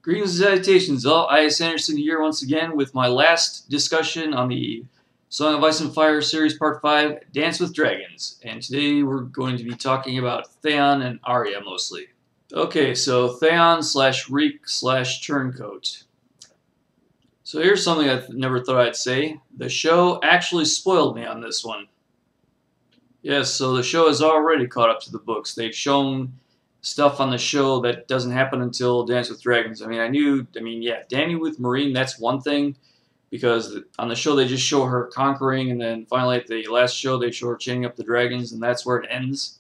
Greetings and salutations, all. I.S. Anderson here once again with my last discussion on the Song of Ice and Fire series part 5, Dance with Dragons. And today we're going to be talking about Theon and Arya mostly. Okay, so Theon / Reek / Turncoat. So here's something I never thought I'd say. The show actually spoiled me on this one. Yes, so the show has already caught up to the books. They've shown stuff on the show that doesn't happen until Dance with Dragons. Yeah, Dany with Meereen, that's one thing, because on the show they just show her conquering, and then finally at the last show they show her chaining up the dragons, and that's where it ends.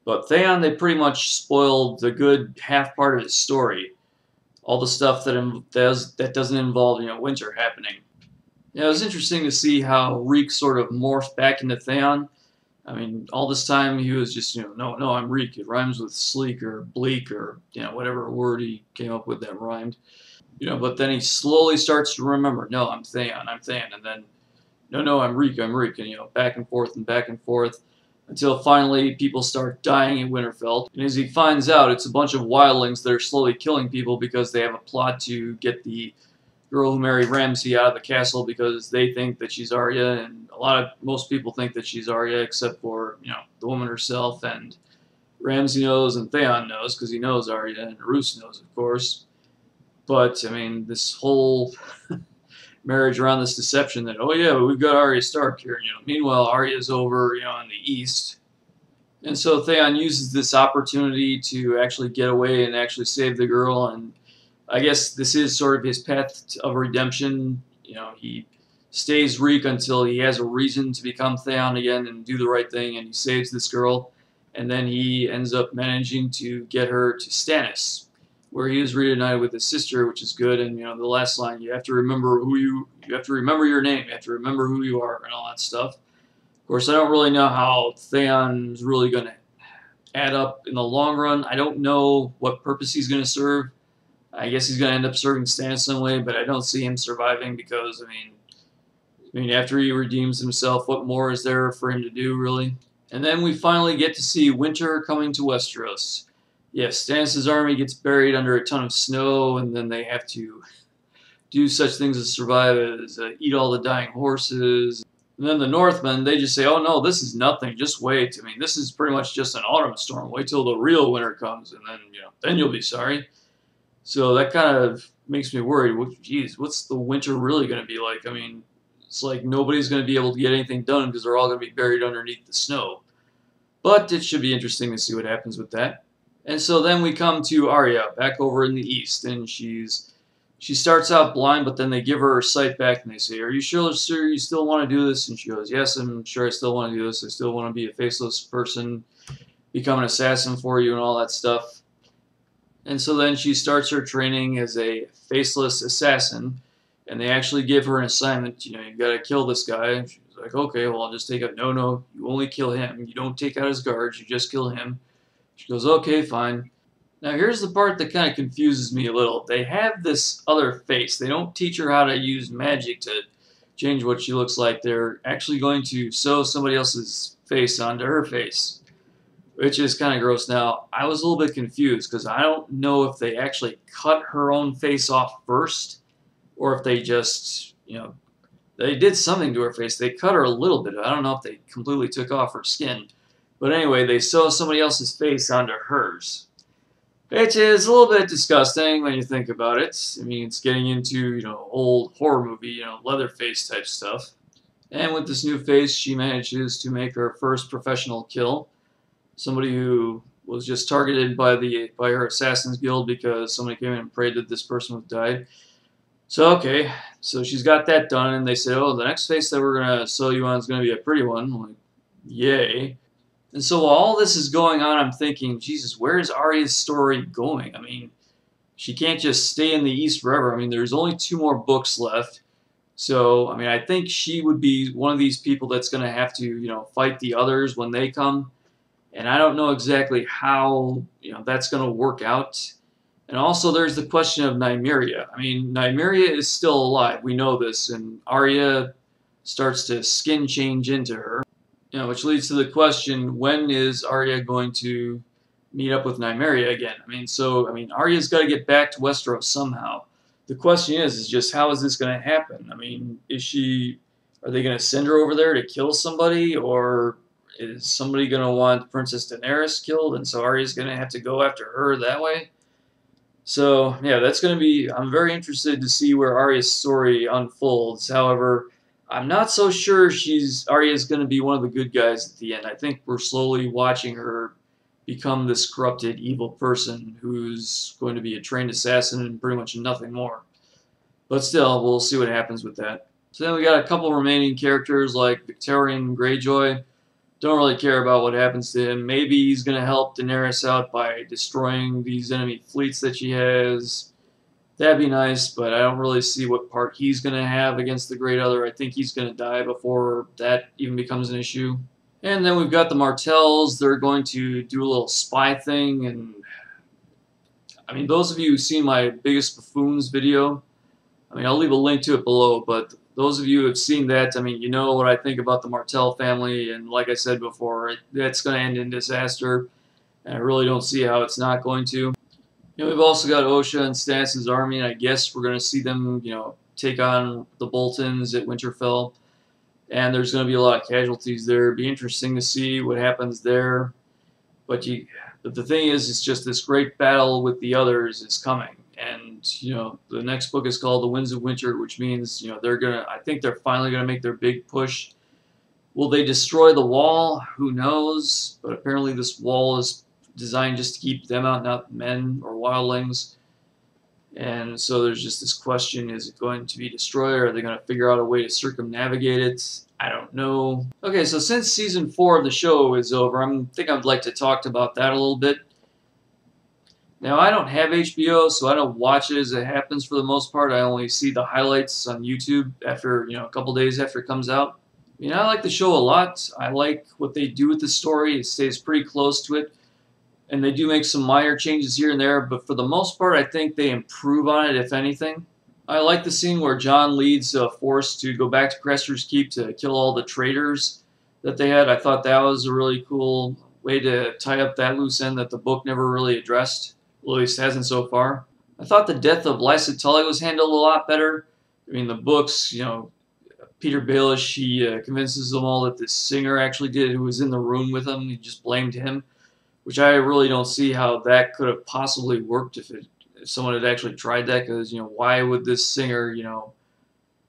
But Theon, they pretty much spoiled the good half part of his story. All the stuff that doesn't involve, winter happening. Yeah, it was interesting to see how Reek sort of morphed back into Theon. I mean, all this time he was just, no, I'm Reek. It rhymes with sleek or bleak or, whatever word he came up with that rhymed. But then he slowly starts to remember, no, I'm Theon. And then, no, I'm Reek. And, back and forth until finally people start dying in Winterfell. And as he finds out, it's a bunch of wildlings that are slowly killing people because they have a plot to get the girl who married Ramsay out of the castle because they think that she's Arya, and most people think that she's Arya except for, the woman herself, and Ramsay knows and Theon knows because he knows Arya, and Roose knows, of course. But, this whole marriage around this deception that, oh yeah, we've got Arya Stark here, meanwhile Arya's over, in the east. And so Theon uses this opportunity to actually get away and actually save the girl, and I guess this is sort of his path of redemption. He stays Reek until he has a reason to become Theon again and do the right thing, and he saves this girl, and then he ends up managing to get her to Stannis, where he is reunited with his sister, which is good. And the last line, you have to remember you have to remember your name, you have to remember who you are, and all that stuff. Of course, I don't really know how Theon's really going to add up in the long run. I don't know what purpose he's going to serve. I guess he's going to end up serving Stannis some way, but I don't see him surviving because, after he redeems himself, what more is there for him to do, really? And then we finally get to see winter coming to Westeros. Yes, Stannis' army gets buried under a ton of snow, and then they have to do such things as survive as eat all the dying horses. And then the Northmen, they just say, oh no, this is nothing, just wait. This is pretty much just an autumn storm. Wait till the real winter comes, and then, then you'll be sorry. So that kind of makes me worried. Geez, what's the winter really going to be like? It's like nobody's going to be able to get anything done because they're all going to be buried underneath the snow. But it should be interesting to see what happens with that. And so then we come to Arya, back over in the east, and she starts out blind, but then they give her sight back, and they say, are you sure you still want to do this? And she goes, yes, I'm sure I still want to do this. I still want to be a faceless person, become an assassin for you, and all that stuff. And so then she starts her training as a faceless assassin, and they actually give her an assignment, you gotta kill this guy. And she's like, okay, well, I'll just take out, no, you only kill him. You don't take out his guards, you just kill him. She goes, okay, fine. Now here's the part that kind of confuses me a little. They have this other face. They don't teach her how to use magic to change what she looks like. They're actually going to sew somebody else's face onto her face, which is kind of gross. Now, I was a little bit confused because I don't know if they actually cut her own face off first or if they just, they did something to her face. They cut her a little bit. I don't know if they completely took off her skin. But anyway, they sew somebody else's face onto hers, which is a little bit disgusting when you think about it. It's getting into, old horror movie, Leatherface type stuff. And with this new face, she manages to make her first professional kill. Somebody who was just targeted by her Assassin's Guild because somebody came in and prayed that this person would die. So okay, so she's got that done, and they say, oh, the next face that we're going to sew you on is going to be a pretty one. I'm like, yay. And so while all this is going on, I'm thinking, Jesus, where is Arya's story going? She can't just stay in the East forever. There's only 2 more books left. So, I think she would be one of these people that's going to have to, fight the others when they come. And I don't know exactly how, that's going to work out. And also there's the question of Nymeria. Nymeria is still alive. We know this. And Arya starts to skin change into her. Which leads to the question, when is Arya going to meet up with Nymeria again. Arya's got to get back to Westeros somehow. The question is just how is this going to happen? I mean, are they going to send her over there to kill somebody, or is somebody going to want Princess Daenerys killed, and so Arya's going to have to go after her that way? So, yeah, that's going to be... I'm very interested to see where Arya's story unfolds. However, I'm not so sure Arya's going to be one of the good guys at the end. I think we're slowly watching her become this corrupted, evil person who's going to be a trained assassin and pretty much nothing more. But still, we'll see what happens with that. So then we got a couple remaining characters like Theon Greyjoy. Don't really care about what happens to him. Maybe he's going to help Daenerys out by destroying these enemy fleets that she has. That'd be nice, but I don't really see what part he's going to have against the Great Other. I think he's going to die before that even becomes an issue. And then we've got the Martells. They're going to do a little spy thing. And I mean, those of you who've seen my Biggest Buffoons video, I mean, I'll leave a link to it below, but those of you who have seen that, I mean, you know what I think about the Martell family, and like I said before, that's going to end in disaster, and I really don't see how it's not going to. We've also got Osha and Stannis' army, and I guess we're going to see them, take on the Boltons at Winterfell, and there's going to be a lot of casualties there. It'd be interesting to see what happens there, but the thing is, it's just this great battle with the others is coming. And, the next book is called The Winds of Winter, which means, I think they're finally going to make their big push. Will they destroy the wall? Who knows? But apparently this wall is designed just to keep them out, not men or wildlings. And so there's just this question, is it going to be destroyed, or are they going to figure out a way to circumnavigate it? I don't know. Okay, so since Season 4 of the show is over, I think I'd like to talk about that a little bit. Now, I don't have HBO, so I don't watch it as it happens for the most part. I only see the highlights on YouTube after, a couple days after it comes out. I like the show a lot. I like what they do with the story. It stays pretty close to it. And they do make some minor changes here and there, but for the most part, I think they improve on it, if anything. I like the scene where Jon leads a force to go back to Craster's Keep to kill all the traitors that they had. I thought that was a really cool way to tie up that loose end that the book never really addressed. Well, at least hasn't so far. I thought the death of Lysa Tully was handled a lot better. I mean, the books, Peter Baelish, he convinces them all that this singer actually did it, who was in the room with him. He just blamed him, which I really don't see how that could have possibly worked if someone had actually tried that, because, why would this singer,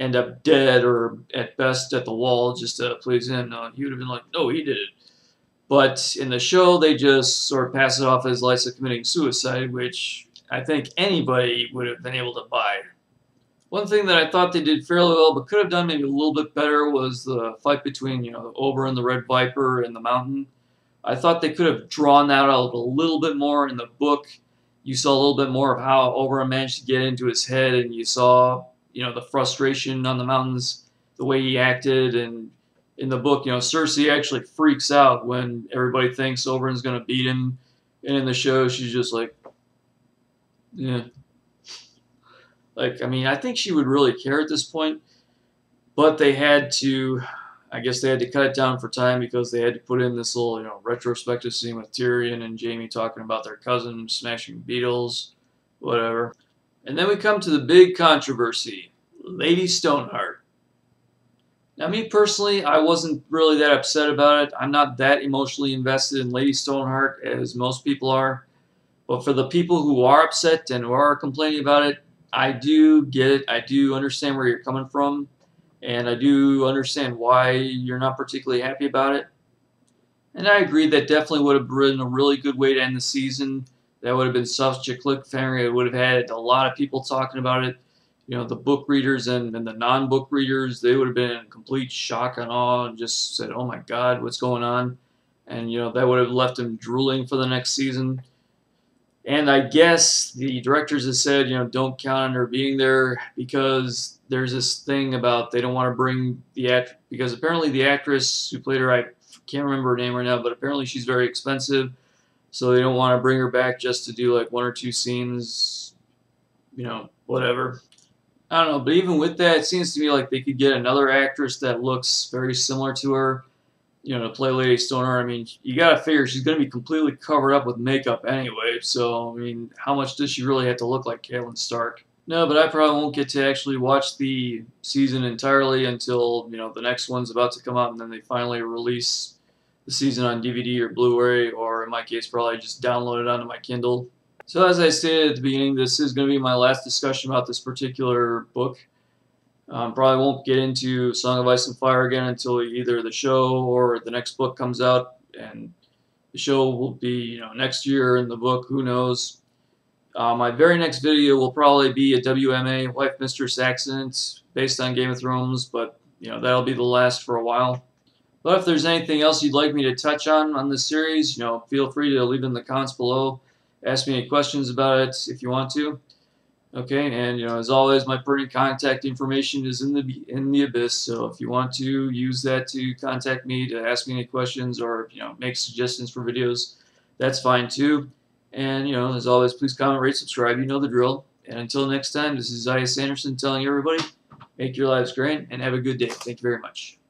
end up dead or at best at the wall just to please him? No, he would have been like, no, he did it. But in the show, they just sort of pass it off as Lysa committing suicide, which I think anybody would have been able to buy. One thing that I thought they did fairly well, but could have done maybe a little bit better, was the fight between, Oberyn the Red Viper and the Mountain. I thought they could have drawn that out a little bit more in the book. You saw a little bit more of how Oberyn managed to get into his head, and you saw, the frustration on the Mountains, the way he acted, and in the book, Cersei actually freaks out when everybody thinks Oberyn's going to beat him, and in the show, she's just like, yeah. I think she would really care at this point, but they had to, I guess they had to cut it down for time because they had to put in this little, retrospective scene with Tyrion and Jaime talking about their cousin smashing beetles, whatever. And then we come to the big controversy, Lady Stoneheart. Now, me personally, I wasn't really that upset about it. I'm not that emotionally invested in Lady Stoneheart as most people are. But for the people who are upset and who are complaining about it, I do get it. I do understand where you're coming from. And I do understand why you're not particularly happy about it. And I agree that definitely would have been a really good way to end the season. That would have been such a cliffhanger. It would have had a lot of people talking about it. The book readers and the non-book readers, they would have been in complete shock and awe and just said, oh my God, what's going on? And, that would have left them drooling for the next season. And I guess the directors have said, don't count on her being there because there's this thing about they don't want to bring the actress, because apparently the actress who played her, I can't remember her name right now, but apparently she's very expensive. So they don't want to bring her back just to do like 1 or 2 scenes, whatever. I don't know, but even with that, it seems to me like they could get another actress that looks very similar to her to play Lady Stoneheart. I mean, you gotta figure she's gonna be completely covered up with makeup anyway. So I mean, how much does she really have to look like Catelyn Stark? No, but I probably won't get to actually watch the season entirely until the next one's about to come out, and then they finally release the season on DVD or Blu-ray, or in my case, probably just download it onto my Kindle. So as I stated at the beginning, this is going to be my last discussion about this particular book. Probably won't get into Song of Ice and Fire again until either the show or the next book comes out, and the show will be next year, and the book, who knows. My very next video will probably be a WMA Wife Mistress accident based on Game of Thrones, but that'll be the last for a while. But if there's anything else you'd like me to touch on this series, feel free to leave it in the comments below. Ask me any questions about it if you want to. Okay, and as always, my pertinent contact information is in the abyss. So if you want to use that to contact me to ask me any questions or make suggestions for videos, that's fine too. And as always, please comment, rate, subscribe. You know the drill. And until next time, this is Isaiah Sanderson telling everybody, make your lives great and have a good day. Thank you very much.